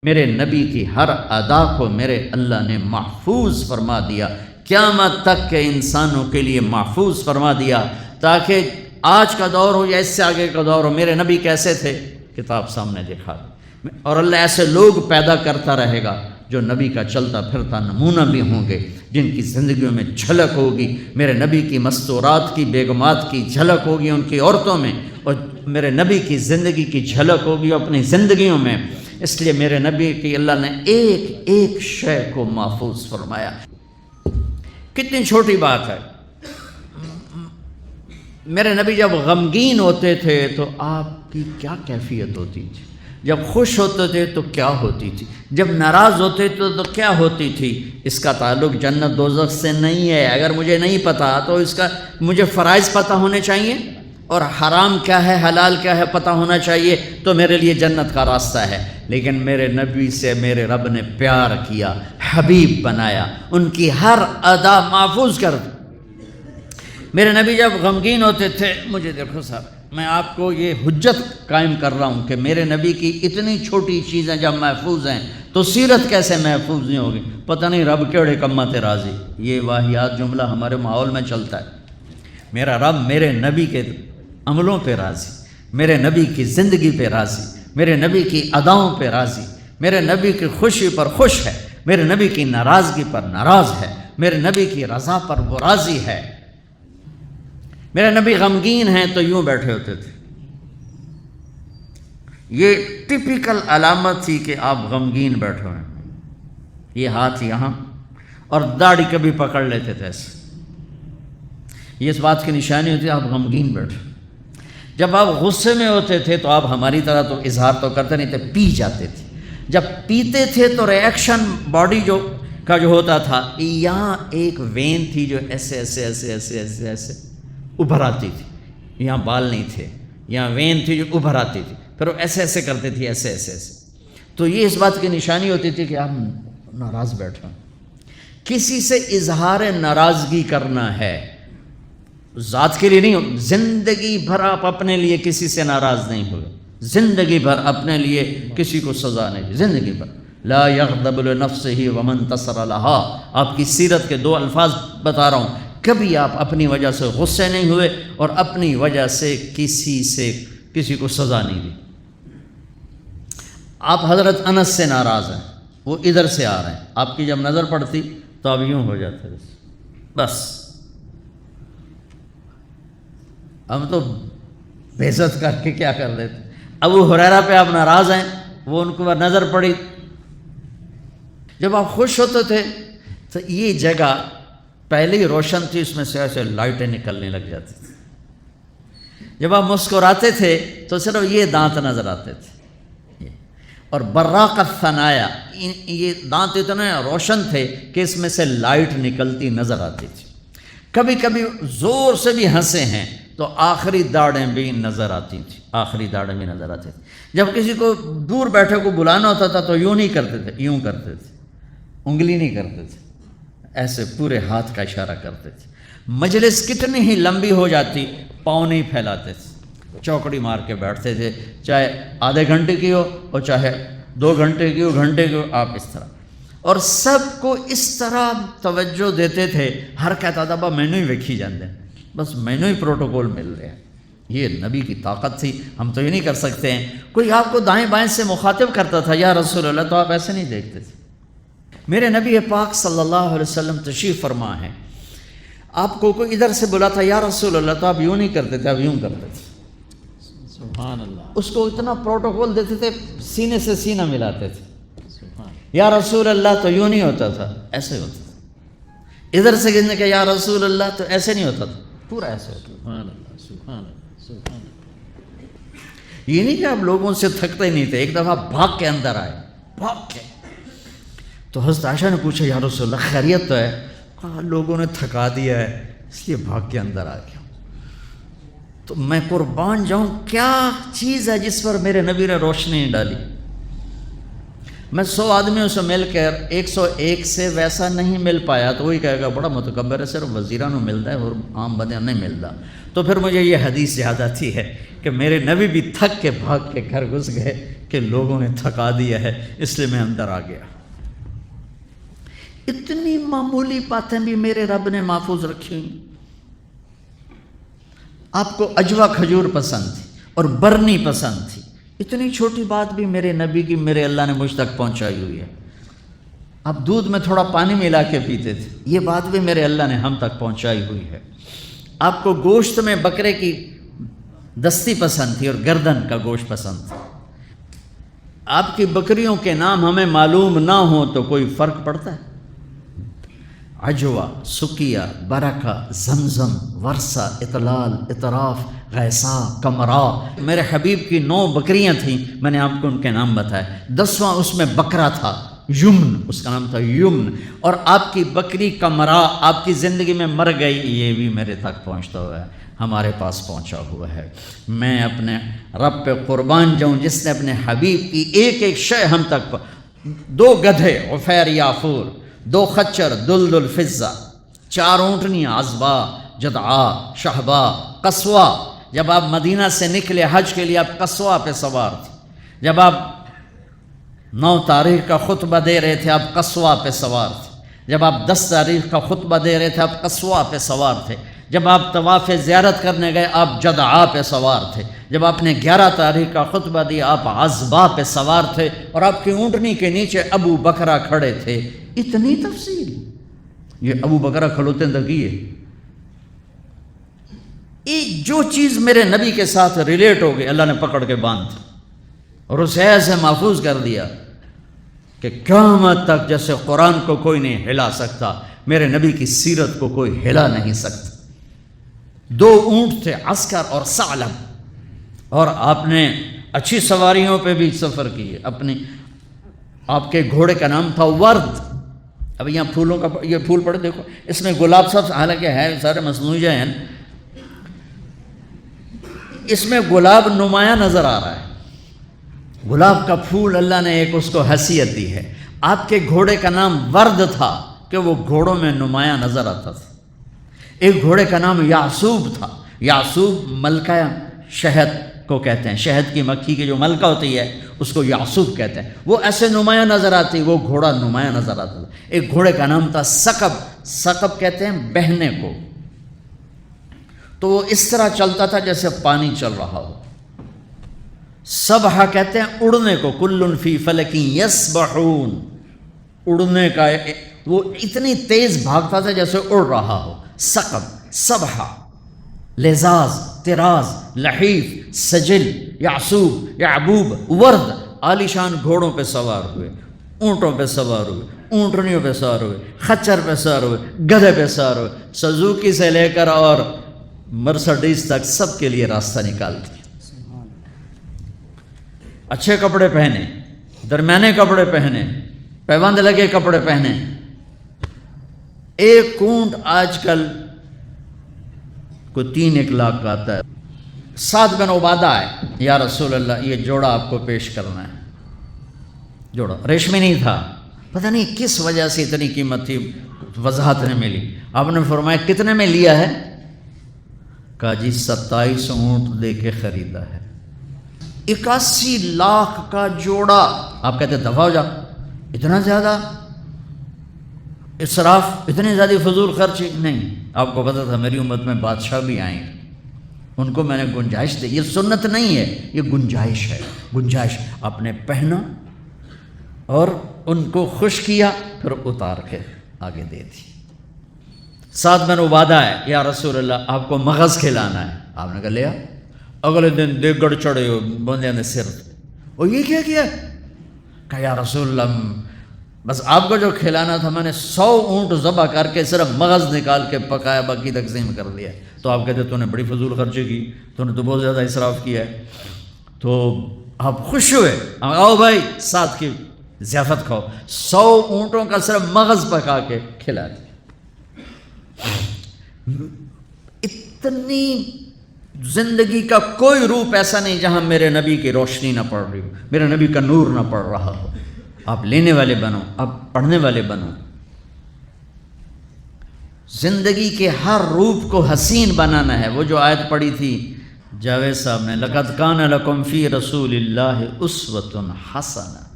میرے نبی کی ہر ادا کو میرے اللہ نے محفوظ فرما دیا، قیامت تک کے انسانوں کے لیے محفوظ فرما دیا، تاکہ آج کا دور ہو یا اس سے آگے کا دور ہو، میرے نبی کیسے تھے کتاب سامنے دکھا دی، اور اللہ ایسے لوگ پیدا کرتا رہے گا جو نبی کا چلتا پھرتا نمونہ بھی ہوں گے، جن کی زندگیوں میں جھلک ہوگی میرے نبی کی مستورات کی، بیگمات کی جھلک ہوگی ان کی عورتوں میں، اور میرے نبی کی زندگی کی جھلک ہوگی اپنی زندگیوں میں۔ اس لیے میرے نبی کی اللہ نے ایک ایک شے کو محفوظ فرمایا۔ کتنی چھوٹی بات ہے، میرے نبی جب غمگین ہوتے تھے تو آپ کی کیا کیفیت ہوتی تھی، جب خوش ہوتے تھے تو کیا ہوتی تھی، جب ناراض ہوتے تھے تو کیا ہوتی تھی۔ اس کا تعلق جنت دوزخ سے نہیں ہے، اگر مجھے نہیں پتا تو اس کا مجھے فرائض پتہ ہونے چاہیے، اور حرام کیا ہے حلال کیا ہے پتہ ہونا چاہیے، تو میرے لیے جنت کا راستہ ہے۔ لیکن میرے نبی سے میرے رب نے پیار کیا، حبیب بنایا، ان کی ہر ادا محفوظ کر دی۔ میرے نبی جب غمگین ہوتے تھے، مجھے دیکھو صاحب، میں آپ کو یہ حجت قائم کر رہا ہوں کہ میرے نبی کی اتنی چھوٹی چیزیں جب محفوظ ہیں تو سیرت کیسے محفوظ نہیں ہوگی۔ پتہ نہیں رب کیڑے کمت راضی، یہ واہیات جملہ ہمارے ماحول میں چلتا ہے۔ میرا رب میرے نبی کے عملوں پہ راضی، میرے نبی کی زندگی پہ راضی، میرے نبی کی اداؤں پہ راضی، میرے نبی کی خوشی پر خوش ہے، میرے نبی کی ناراضگی پر ناراض ہے، میرے نبی کی رضا پر وہ راضی ہے۔ میرے نبی غمگین ہیں تو یوں بیٹھے ہوتے تھے، یہ ٹپیکل علامت تھی کہ آپ غمگین بیٹھے ہیں، یہ ہاتھ یہاں، اور داڑھی کبھی پکڑ لیتے تھے ایسے، یہ اس بات کی نشانی ہوتی ہے آپ غمگین بیٹھے۔ جب آپ غصے میں ہوتے تھے تو آپ ہماری طرح تو اظہار تو کرتے نہیں تھے، پی جاتے تھے۔ جب پیتے تھے تو ریئیکشن باڈی کا جو ہوتا تھا، یہاں ایک وین تھی جو ایسے ایسے ایسے ایسے ایسے ایسے ابھر آتی تھی، یہاں بال نہیں تھے، یہاں وین تھی جو ابھر آتی تھی، پھر وہ ایسے ایسے کرتے تھے، ایسے ایسے ایسے۔ تو یہ اس بات کی نشانی ہوتی تھی کہ آپ ناراض بیٹھے ہیں۔ کسی سے اظہار ناراضگی کرنا ہے، ذات کے لیے نہیں، زندگی بھر آپ اپنے لیے کسی سے ناراض نہیں ہوئے، زندگی بھر اپنے لیے کسی کو سزا نہیں دی، زندگی بھر لا یغضب لنفسہ ومن انتصر لہا۔ آپ کی سیرت کے دو الفاظ بتا رہا ہوں، کبھی آپ اپنی وجہ سے غصے نہیں ہوئے اور اپنی وجہ سے کسی کو سزا نہیں دی۔ آپ حضرت انس سے ناراض ہیں، وہ ادھر سے آ رہے ہیں، آپ کی جب نظر پڑتی تو آپ یوں ہو جاتے تھے، بس ہم تو بے عزت کر کے کیا کر لیتے۔ ابو ہریرہ پہ آپ ناراض ہیں، وہ ان کو نظر پڑی۔ جب آپ خوش ہوتے تھے تو یہ جگہ پہلے ہی روشن تھی، اس میں سے ایسے لائٹیں نکلنے لگ جاتی تھی۔ جب آپ مسکراتے تھے تو صرف یہ دانت نظر آتے تھے، اور براق الثنایا، یہ دانت اتنے روشن تھے کہ اس میں سے لائٹ نکلتی نظر آتی تھی۔ کبھی کبھی زور سے بھی ہنسے ہیں تو آخری داڑھیں بھی نظر آتی تھیں، آخری داڑھیں بھی نظر آتی تھیں۔ جب کسی کو دور بیٹھے کو بلانا ہوتا تھا تو یوں نہیں کرتے تھے، یوں کرتے تھے، انگلی نہیں کرتے تھے، ایسے پورے ہاتھ کا اشارہ کرتے تھے۔ مجلس کتنی ہی لمبی ہو جاتی، پاؤں نہیں پھیلاتے تھے، چوکڑی مار کے بیٹھتے تھے، چاہے آدھے گھنٹے کی ہو اور چاہے 2 گھنٹے کی ہو، گھنٹے کی ہو، آپ اس طرح، اور سب کو اس طرح توجہ دیتے تھے۔ ہر کہتا تھا مینوں ہی ویکھی جاندے، بس مینوں ہی پروٹوکول مل رہے ہیں۔ یہ نبی کی طاقت تھی، ہم تو یہ نہیں کر سکتے ہیں۔ کوئی آپ کو دائیں بائیں سے مخاطب کرتا تھا یا رسول اللہ، تو آپ ایسے نہیں دیکھتے تھے۔ میرے نبی پاک صلی اللہ علیہ وسلم تشریف فرما ہے، آپ کو کوئی ادھر سے بلا تھا یا رسول اللہ، تو آپ یوں نہیں کرتے تھے، آپ یوں کرتے تھے۔ سبحان اللہ، اس کو اتنا پروٹوکول دیتے تھے، سینے سے سینہ ملاتے تھے۔ یا رسول اللہ تو یوں نہیں ہوتا تھا، ایسے ہوتا تھا۔ ادھر سے کہنے کہ یا رسول اللہ تو ایسے نہیں ہوتا تھا، پورا ایسے ہوتا تھا۔ سبحان اللہ، سبحان اللہ، سبحان اللہ۔ یہ نہیں کہ آپ لوگوں سے تھکتے ہی نہیں تھے، ایک دفعہ بھاگ کے اندر آئے، بھاگ کے، تو حضرت عائشہ نے پوچھا یا رسول اللہ خیریت تو ہے؟ کہا لوگوں نے تھکا دیا ہے اس لیے بھاگ کے اندر آ گیا۔ تو میں قربان جاؤں، کیا چیز ہے جس پر میرے نبی نے روشنی ڈالی؟ میں 100 آدمیوں سے مل کر 101 سے ویسا نہیں مل پایا تو وہی کہے گا بڑا متکبر ہے، صرف وزیرانوں ملتا ہے اور عام بندیاں نہیں ملتا۔ تو پھر مجھے یہ حدیث یاد آتی ہے کہ میرے نبی بھی تھک کے بھاگ کے گھر گھس گئے کہ لوگوں نے تھکا دیا ہے، اس لیے میں اندر آ گیا۔ اتنی معمولی باتیں بھی میرے رب نے محفوظ رکھی ہوئی۔ آپ کو اجوا کھجور پسند تھی اور برنی پسند تھی، اتنی چھوٹی بات بھی میرے نبی کی میرے اللہ نے مجھ تک پہنچائی ہوئی ہے۔ آپ دودھ میں تھوڑا پانی ملا کے پیتے تھے، یہ بات بھی میرے اللہ نے ہم تک پہنچائی ہوئی ہے۔ آپ کو گوشت میں بکرے کی دستی پسند تھی اور گردن کا گوشت پسند تھا۔ آپ کی بکریوں کے نام ہمیں معلوم نہ ہوں تو کوئی فرق پڑتا ہے؟ عجوا، سکیہ، برکہ، زمزم، ورثہ، اطلال، اطراف، غیثا، کمرا۔ میرے حبیب کی 9 بکریاں تھیں، میں نے آپ کو ان کے نام بتائے۔ 10واں اس میں بکرا تھا، یمن، اس کا نام تھا یمن۔ اور آپ کی بکری کمرا آپ کی زندگی میں مر گئی، یہ بھی میرے تک پہنچتا ہوا ہے، ہمارے پاس پہنچا ہوا ہے۔ میں اپنے رب پہ قربان جاؤں جس نے اپنے حبیب کی ایک ایک شے ہم تک 2 گدھے عفیر یافور، 2 خچر دلدل فضہ، 4 اونٹنیاں عذبا، جدعا، شہبا، قصوہ۔ جب آپ مدینہ سے نکلے حج کے لیے آپ قصوہ پہ سوار تھے۔ جب آپ 9 تاریخ کا خطبہ دے رہے تھے آپ قصوہ پہ سوار تھے۔ جب آپ 10 تاریخ کا خطبہ دے رہے تھے آپ قصوہ پہ سوار تھے۔ جب آپ طواف زیارت کرنے گئے آپ جدعا پہ سوار تھے۔ جب آپ نے 11 تاریخ کا خطبہ دیا آپ عذبا پہ سوار تھے اور آپ کی اونٹنی کے نیچے ابو بکرہ کھڑے تھے۔ اتنی تفصیل، یہ ابو بکرہ کھلوتے دگی ہے۔ جو چیز میرے نبی کے ساتھ ریلیٹ ہو گئی اللہ نے پکڑ کے باندھ اور اسے ایسے محفوظ کر دیا کہ قیامت تک جیسے قرآن کو کوئی نہیں ہلا سکتا، میرے نبی کی سیرت کو کوئی ہلا نہیں سکتا۔ 2 اونٹ تھے، عسکر اور ثعلب، اور آپ نے اچھی سواریوں پہ بھی سفر کیے۔ آپ کے گھوڑے کا نام تھا ورد۔ اب یہاں پھولوں کا یہ پھول پڑے دیکھو، اس میں گلاب سب حالانکہ ہے سارے مصنوعی ہیں، اس میں گلاب نمایاں نظر آ رہا ہے۔ گلاب کا پھول اللہ نے ایک اس کو حیثیت دی ہے۔ آپ کے گھوڑے کا نام ورد تھا کہ وہ گھوڑوں میں نمایاں نظر آتا تھا۔ ایک گھوڑے کا نام یعصوب تھا۔ یعصوب ملکہ شہد کو کہتے ہیں، شہد کی مکھی کی جو ملکہ ہوتی ہے اس کو یعصوب کہتے ہیں۔ وہ ایسے نمایاں نظر آتی، وہ گھوڑا نمایاں نظر آتا تھا۔ ایک گھوڑے کا نام تھا ثقب، ثقب کہتے ہیں بہنے کو، تو وہ اس طرح چلتا تھا جیسے پانی چل رہا ہو۔ سبحہ کہتے ہیں اڑنے کو، کل فی فلک یسبحون، اڑنے کا، وہ اتنی تیز بھاگتا تھا جیسے اڑ رہا ہو۔ ثقب، سبحہ، لذاذ، طراز، لحیف، سجل، یعصوب، یعبوب، ورد۔ عالیشان گھوڑوں پہ سوار ہوئے، اونٹوں پہ سوار ہوئے، اونٹنیوں پہ سوار ہوئے، خچر پہ سوار ہوئے، گدھے پہ سوار ہوئے، سزوکی سے لے کر اور مرسڈیز تک سب کے لیے راستہ نکالتی۔ اچھے کپڑے پہنے، درمیانے کپڑے پہنے، پیوند لگے کپڑے پہنے۔ ایک اونٹ آج کل کوئی 3-1 لاکھ کا آتا ہے۔ سعد بن عبادہ آئے، یا رسول اللہ یہ جوڑا آپ کو پیش کرنا ہے۔ جوڑا ریشمی نہیں تھا، پتہ نہیں کس وجہ سے اتنی قیمت تھی، وضاحت نہیں ملی۔ آپ نے فرمایا کتنے میں لیا ہے؟ کہا جی 27 اونٹ دے کے خریدا ہے۔ 81 لاکھ کا جوڑا۔ آپ کہتے دفع ہو جا، اتنا زیادہ اسراف، اتنی زیادہ فضول خرچی نہیں۔ آپ کو پتہ تھا میری امت میں بادشاہ بھی آئیں گے، ان کو میں نے گنجائش دی۔ یہ سنت نہیں ہے، یہ گنجائش ہے، گنجائش۔ آپ نے پہنا اور ان کو خوش کیا، پھر اتار کے آگے دے دی۔ سعد بن عبادہ ہے، یا رسول اللہ آپ کو مغز کھلانا ہے۔ آپ نے کہا لیا۔ اگلے دن دیگڑ چڑھے ہو بندے نے سر، اور یہ کیا کیا؟ کہا یا رسول اللہ بس آپ کو جو کھلانا تھا میں نے 100 اونٹ ذبح کر کے صرف مغز نکال کے پکایا، باقی تقسیم کر دیا۔ تو آپ کہتے تو نے بڑی فضول خرچی کی، تو نے تو بہت زیادہ اسراف کیا ہے۔ تو آپ خوش ہوئے، آؤ بھائی ساتھ کی ضیافت کھاؤ۔ 100 اونٹوں کا صرف مغز پکا کے کھلا دیا۔ اتنی زندگی کا کوئی روپ ایسا نہیں جہاں میرے نبی کی روشنی نہ پڑ رہی ہو، میرے نبی کا نور نہ پڑ رہا ہو۔ آپ لینے والے بنو، آپ پڑھنے والے بنو۔ زندگی کے ہر روپ کو حسین بنانا ہے۔ وہ جو آیت پڑھی تھی جاوید صاحب نے لقد کان لکم فی رسول اللہ اسوۃ حسنہ